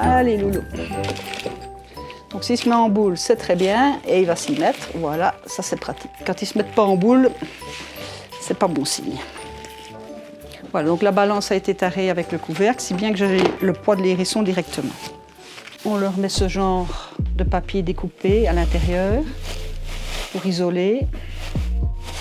Allez, loulou. Donc s'il se met en boule, c'est très bien, et il va s'y mettre. Voilà, ça c'est pratique. Quand ils ne se mettent pas en boule, c'est pas bon signe. Voilà, donc la balance a été tarée avec le couvercle, si bien que j'ai le poids de l'hérisson directement. On leur met ce genre de papier découpé à l'intérieur pour isoler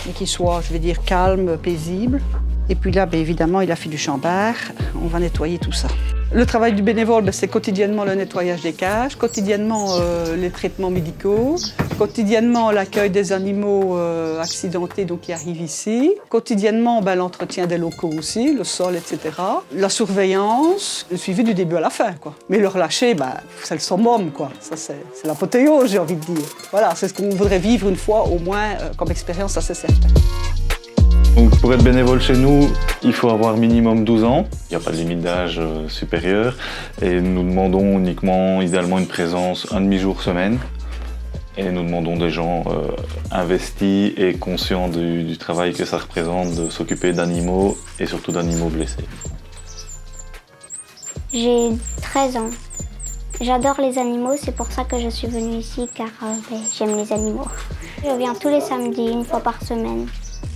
et qu'il soit, je vais dire, calme, paisible. Et puis là, bien évidemment, il a fait du chambard. On va nettoyer tout ça. Le travail du bénévole, c'est quotidiennement le nettoyage des cages, quotidiennement les traitements médicaux, quotidiennement l'accueil des animaux accidentés donc, qui arrivent ici, quotidiennement l'entretien des locaux aussi, le sol, etc. La surveillance, le suivi du début à la fin. Quoi. Mais le relâcher, c'est le summum, quoi. Ça, c'est l'apothéose, j'ai envie de dire. Voilà, c'est ce qu'on voudrait vivre une fois au moins comme expérience, ça c'est certain. Donc pour être bénévole chez nous, il faut avoir minimum 12 ans. Il n'y a pas de limite d'âge supérieure. Et nous demandons uniquement, idéalement, une présence un demi-jour semaine. Et nous demandons des gens investis et conscients du travail que ça représente de s'occuper d'animaux et surtout d'animaux blessés. J'ai 13 ans. J'adore les animaux, c'est pour ça que je suis venue ici, car j'aime les animaux. Je viens tous les samedis, une fois par semaine.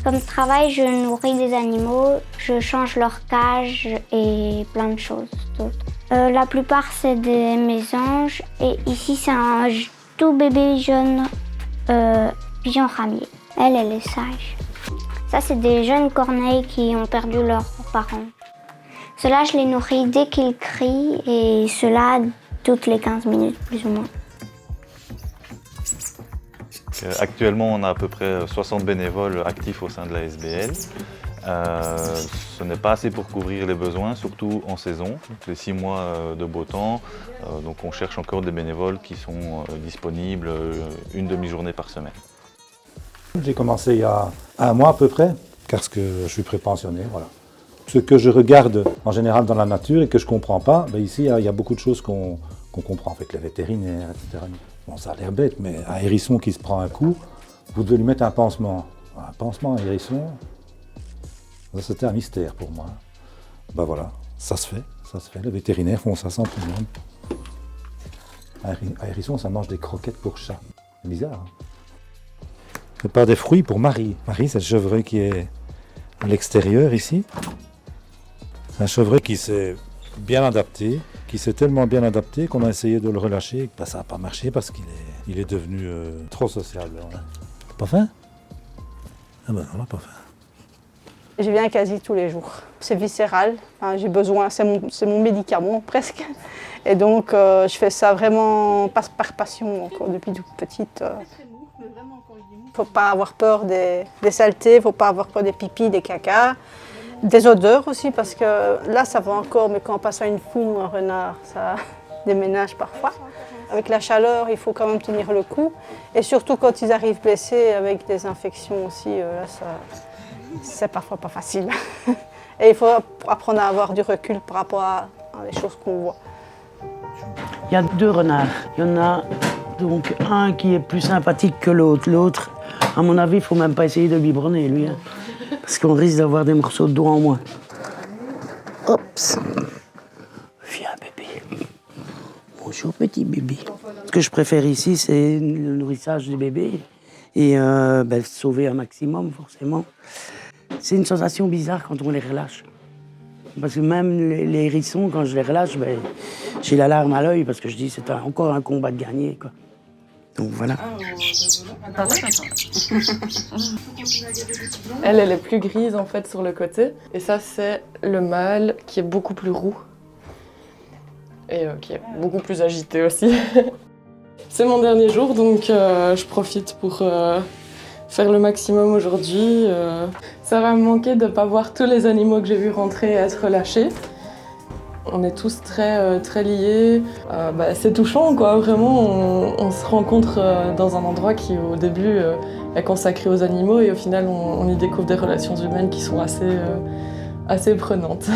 Comme travail, je nourris des animaux, je change leur cage et plein de choses d'autres. La plupart, c'est des mésanges et ici, c'est un tout bébé jaune pigeon ramier. Elle est sage. Ça, c'est des jeunes corneilles qui ont perdu leurs parents. Ceux-là, je les nourris dès qu'ils crient et ceux-là, toutes les 15 minutes, plus ou moins. Actuellement, on a à peu près 60 bénévoles actifs au sein de la SBL. Ce n'est pas assez pour couvrir les besoins, surtout en saison, les 6 mois de beau temps. Donc on cherche encore des bénévoles qui sont disponibles une demi-journée par semaine. J'ai commencé il y a 1 mois à peu près, parce que je suis prépensionné. Voilà. Ce que je regarde en général dans la nature et que je ne comprends pas, ici il y a beaucoup de choses qu'on comprend avec les vétérinaires, etc. Bon, ça a l'air bête, mais un hérisson qui se prend un coup, vous devez lui mettre un pansement. Un pansement, un hérisson, c'était un mystère pour moi. Voilà, ça se fait. Les vétérinaires font ça sans problème. Un hérisson, ça mange des croquettes pour chat. C'est bizarre. Hein. C'est pas des fruits pour Marie. Marie, c'est le chevreuil qui est à l'extérieur ici. C'est un chevreuil qui s'est bien adapté, qui s'est tellement bien adapté qu'on a essayé de le relâcher. Ça n'a pas marché parce qu'il est devenu trop sociable. Voilà. Pas faim? Ah ben non, pas faim. Je viens quasi tous les jours. C'est viscéral, enfin, j'ai besoin, c'est mon médicament presque. Et donc je fais ça vraiment par passion encore depuis toute petite. Il ne faut pas avoir peur des saletés, il ne faut pas avoir peur des pipis, des cacas. Des odeurs aussi, parce que là ça va encore, mais quand on passe à une poule ou un renard, ça déménage parfois. Avec la chaleur, il faut quand même tenir le coup. Et surtout quand ils arrivent blessés avec des infections aussi, là c'est parfois pas facile. Et il faut apprendre à avoir du recul par rapport à les choses qu'on voit. Il y a 2 renards. Il y en a donc un qui est plus sympathique que l'autre. L'autre, à mon avis, il ne faut même pas essayer de le biberonner, lui. Hein. Parce qu'on risque d'avoir des morceaux de doigts en moins. Oups. Viens, bébé. Bonjour, petit bébé. Ce que je préfère ici, c'est le nourrissage des bébés. Et sauver un maximum, forcément. C'est une sensation bizarre quand on les relâche. Parce que même les hérissons, quand je les relâche, j'ai la larme à l'œil parce que je dis c'est encore un combat de gagner, quoi. Donc voilà. Elle est plus grise en fait sur le côté. Et ça, c'est le mâle qui est beaucoup plus roux. Et qui est beaucoup plus agité aussi. C'est mon dernier jour, donc je profite pour faire le maximum aujourd'hui. Ça va me manquer de ne pas voir tous les animaux que j'ai vus rentrer et être relâchés. On est tous très liés. C'est touchant, quoi. Vraiment, on se rencontre dans un endroit qui, au début, est consacré aux animaux et au final, on y découvre des relations humaines qui sont assez prenantes.